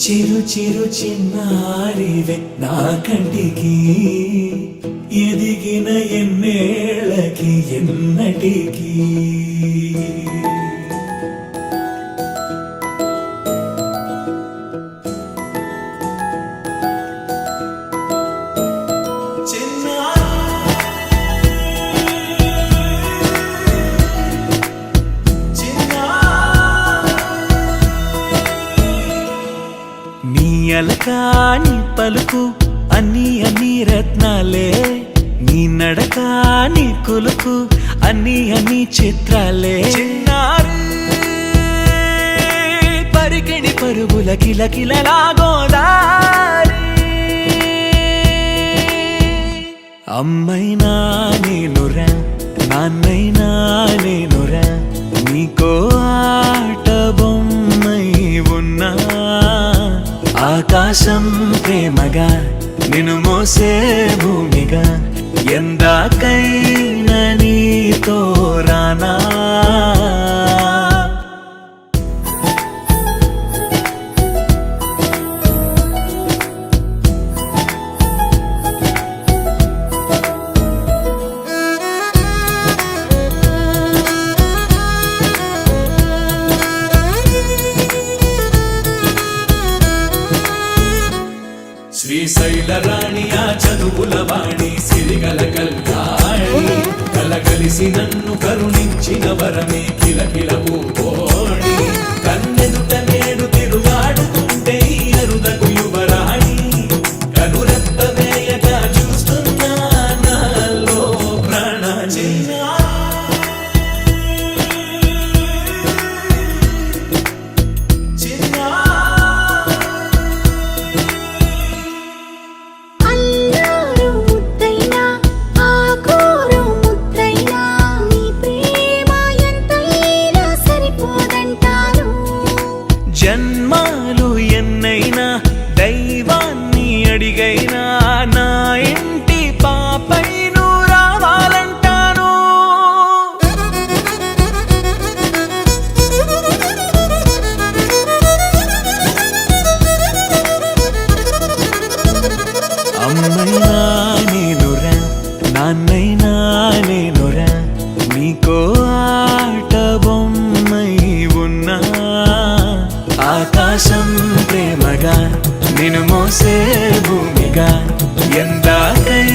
చిరు చిరు చిన్నారివే నా కంటికి ఎదిగిన ఎన్నేళ్ళకి ఎన్నటికి అలకాని పలుకు అన్ని అన్ని రత్నాలే నీ నడక నీ కులుకు అన్ని అన్ని చిత్రాలే చిన్నారు పరికిణి పరుగుల కిలకిలలాగోదారి అమ్మైనా నేనురా నాన్నైనా నేనురా నీకో ఆట బొమ్మై ఉన్నా ఆకాశం ప్రేమగా నిన్ను మోసే భూమిగా ఎందాకైనా నీతో రానా శ్రీశైల రాణి ఆ చదువుల వాణి సిరిగల కల్యాణి కలగలిసి నన్ను కరుణించిన వరమే కిలకిల పూకోణి కన్నెదుట నేడు తిరుగాడుతుంటే ఈ అరుదకు యువరాణి కనురెప్ప వేయగా చూస్తున్నా నాలో ప్రాణ జన్మాలు ఎన్నైనా దైవాన్ని అడిగైనా నా ఇంటి పాపై నువ్వు రావాలంటాను అమ్మైనా నేనురా నాన్నైనా నేనురా నీకో ఆట బొమ్మై ఉన్నా ఆకాశం ప్రేమగా నిన్ను మోసే భూమిగా ఎందాకై